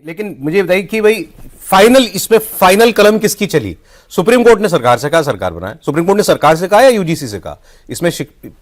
लेकिन मुझे बताइए कि भाई फाइनल इसमें फाइनल कलम किसकी चली? सुप्रीम कोर्ट ने सरकार से कहा सरकार बनाए, सुप्रीम कोर्ट ने सरकार से कहा या यूजीसी से कहा? इसमें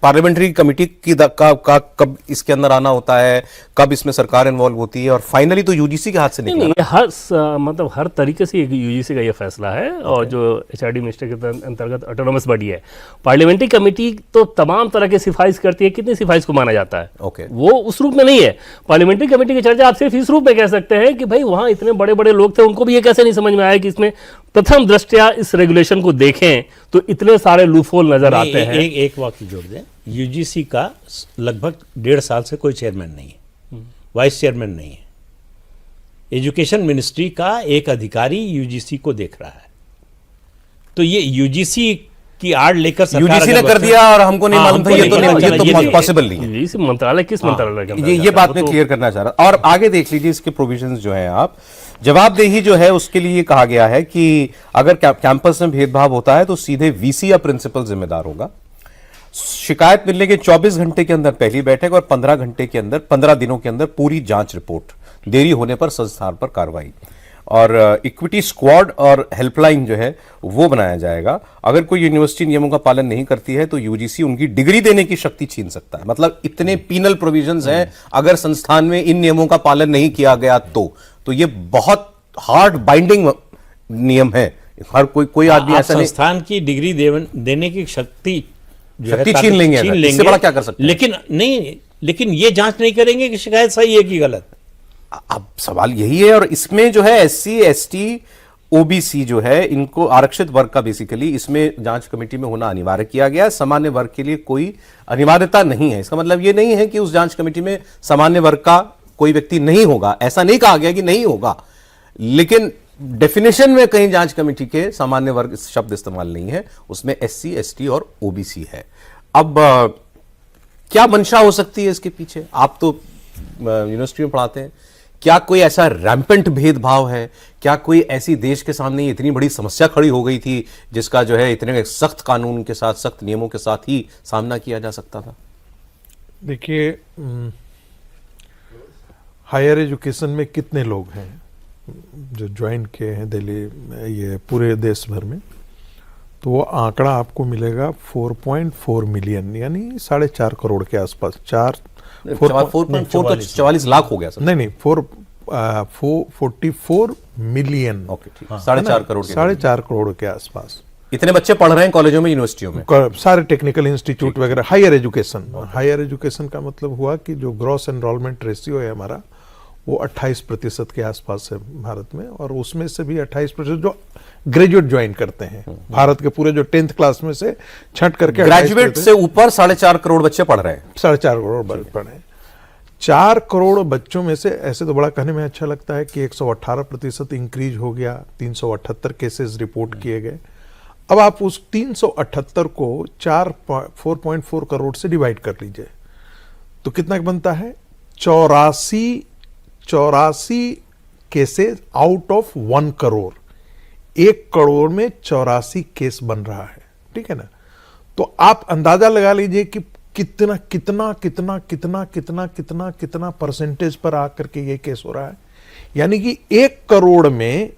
पार्लियामेंट्री कमेटी की का कब इसके अंदर आना होता है, कब इसमें सरकार इन्वॉल्व होती है, और फाइनली तो यूजीसी के हाथ से निकला। मतलब हर तरीके से यूजीसी का ये फैसला है। और जो एचआरडी मिनिस्टर के अंतर्गत ऑटोनोमस बॉडी है, पार्लियामेंट्री कमेटी तो तमाम तरह की सिफारिश करती है। कितनी सिफारिश को माना जाता है? वो उस रूप में नहीं है। पार्लियामेंट्री कमेटी की चर्चा आप सिर्फ इस रूप में कह सकते हैं कि भाई वहां इतने बड़े बड़े लोग थे, उनको भी ये कैसे नहीं समझ में आया कि इसमें प्रथम दृष्टया इस रेगुलेशन को देखें तो इतने सारे लूपहोल नजर आते हैं। एक वाक्य जोड़ दें, यूजीसी का लगभग 1.5 साल से कोई चेयरमैन नहीं है, वाइस चेयरमैन नहीं है। एजुकेशन मिनिस्ट्री का एक अधिकारी यूजीसी को देख रहा है। तो ये यूजीसी की आड़ लेकर यूजीसी ने कर दिया और हमको नहीं मालूम था, ये तो पॉसिबल नहीं है। यूजीसी मंत्रालय किस मंत्रालय का? ये बात मैं क्लियर करना चाह रहा। और आगे देख लीजिए इसके प्रोविजंस जो है, आप जवाबदेही जो है उसके लिए कहा गया है कि अगर कैंपस में भेदभाव होता है तो सीधे वीसी या प्रिंसिपल जिम्मेदार होगा। शिकायत मिलने के 24 घंटे के अंदर पहली बैठक और 15 घंटे के अंदर 15 दिनों के अंदर पूरी जांच रिपोर्ट, देरी होने पर संस्थान पर कार्रवाई। और इक्विटी स्क्वाड और हेल्पलाइन जो है वो बनाया जाएगा। अगर कोई यूनिवर्सिटी नियमों का पालन नहीं करती है तो यूजीसी उनकी डिग्री देने की शक्ति छीन सकता है। मतलब इतने पीनल प्रोविजंस हैं अगर संस्थान में इन नियमों का पालन नहीं किया गया तो ये बहुत हार्ड बाइंडिंग नियम है। हर कोई आदमी ऐसा नहीं, संस्थान की डिग्री देने की शक्ति छीन लेंगे। इससे बड़ा क्या कर सकते हैं? लेकिन ये जांच नहीं करेंगे कि शिकायत सही है कि गलत। अब सवाल यही है। और इसमें जो है एससी एसटी ओबीसी जो है, इनको आरक्षित वर्ग का बेसिकली इसमें जांच कमेटी में होना अनिवार्य किया गया है। सामान्य वर्ग के लिए कोई अनिवार्यता नहीं है। इसका मतलब यह नहीं है कि उस जांच कमेटी में सामान्य वर्ग का कोई व्यक्ति नहीं होगा, ऐसा नहीं कहा गया कि नहीं होगा। लेकिन डेफिनेशन में कहीं जांच कमेटी के सामान्य वर्ग शब्द इस्तेमाल नहीं है, उसमें एससी एसटी और ओबीसी है। अब क्या मंशा हो सकती है इसके पीछे? आप तो यूनिवर्सिटी में पढ़ाते हैं, क्या कोई ऐसा रैम्पेंट भेदभाव है? क्या कोई ऐसी देश के सामने इतनी बड़ी समस्या खड़ी हो गई थी जिसका जो है इतने सख्त कानून के साथ, सख्त नियमों के साथ ही सामना किया जा सकता था? देखिए, हायर एजुकेशन में कितने लोग हैं जो ज्वाइन किए हैं दिल्ली, ये पूरे देश भर में? तो वो आंकड़ा आपको मिलेगा 4.4 मिलियन, यानी 4.5 करोड़ के आसपास। 4.4 तो 44 लाख हो गया सर। नहीं 44 मिलियन। ओके, ठीक। 4.5 करोड़, 4.5 करोड़ के आसपास इतने बच्चे पढ़ रहे हैं कॉलेजों में, यूनिवर्सिटियों में, सारे टेक्निकल इंस्टीट्यूट वगैरह। हायर एजुकेशन, हायर एजुकेशन का मतलब हुआ कि जो ग्रॉस एनरोलमेंट रेशियो है हमारा, वो 28% के आसपास है भारत में। और उसमें से भी 28% जो ग्रेजुएट ज्वाइन करते हैं। भारत के पूरे जो 10th क्लास में से छट करके ग्रेजुएट से ऊपर 4.5 करोड़ बच्चे पढ़ रहे हैं। 4.5 करोड़ पढ़ रहे हैं। 4 करोड़ बच्चों में से, ऐसे तो बड़ा कहने में अच्छा लगता है कि 118% इंक्रीज हो गया, 378 केसेस रिपोर्ट किए गए। अब आप उस 378 को 4.4 करोड़ से डिवाइड कर लीजिए तो कितना बनता है? 84 cases out of 1 crore. 1 crore में 84 केस बन रहा है, ठीक है ना? तो आप अंदाजा लगा लीजिए कि कितना कितना कितना कितना कितना कितना कितना परसेंटेज पर आकर के ये केस हो रहा है। यानी कि 1 करोड़ में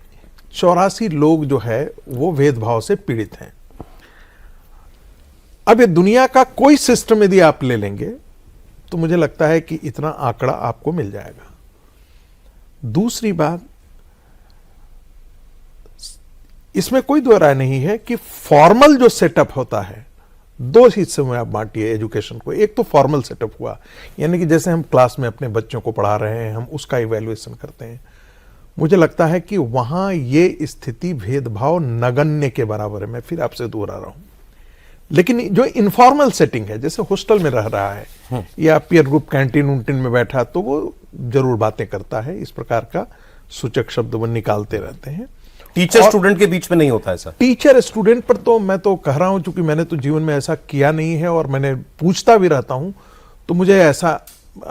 84 लोग जो है वो भेदभाव से पीड़ित हैं। अब ये दुनिया का कोई सिस्टम यदि आप ले लेंगे तो मुझे लगता है कि इतना आंकड़ा आपको मिल जाएगा। दूसरी बात, इसमें कोई दो राय नहीं है कि फॉर्मल जो सेटअप होता है, 2 हिस्सों में आप बांटिए एजुकेशन को। एक तो फॉर्मल सेटअप हुआ, यानी कि जैसे हम क्लास में अपने बच्चों को पढ़ा रहे हैं, हम उसका इवैल्यूएशन करते हैं। मुझे लगता है कि वहां ये स्थिति भेदभाव नगण्य के बराबर है। मैं फिर आपसे दोहरा रहा हूं। लेकिन जो इनफॉर्मल सेटिंग है, जैसे हॉस्टल में रह रहा है या पीयर ग्रुप कैंटीन उंटीन में बैठा, तो वो जरूर बातें करता है। इस प्रकार का सूचक शब्द वो निकालते रहते हैं। टीचर स्टूडेंट के बीच में नहीं होता ऐसा। टीचर स्टूडेंट पर तो मैं तो कह रहा हूं, चूंकि मैंने तो जीवन में ऐसा किया नहीं है और मैंने पूछता भी रहता हूं, तो मुझे ऐसा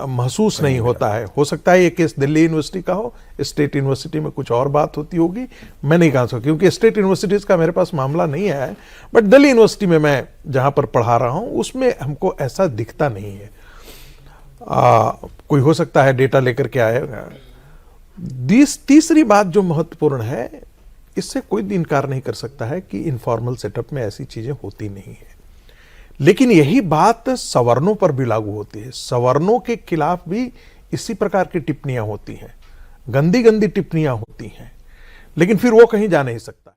महसूस नहीं होता है। हो सकता है ये केस दिल्ली यूनिवर्सिटी का हो, स्टेट यूनिवर्सिटी में कुछ और बात होती होगी, मैं नहीं कह सकता क्योंकि स्टेट यूनिवर्सिटीज का मेरे पास मामला नहीं आया है। बट दिल्ली यूनिवर्सिटी में मैं जहां पर पढ़ा रहा हूं उसमें हमको ऐसा दिखता नहीं है। कोई हो सकता है डेटा लेकर के आएगा। तीसरी बात जो महत्वपूर्ण है, इससे कोई इनकार नहीं कर सकता है कि इनफॉर्मल सेटअप में ऐसी चीजें होती नहीं है, लेकिन यही बात सवर्णों पर भी लागू होती है। सवर्णों के खिलाफ भी इसी प्रकार की टिप्पणियां होती हैं, गंदी गंदी टिप्पणियां होती हैं, लेकिन फिर वो कहीं जा नहीं सकता।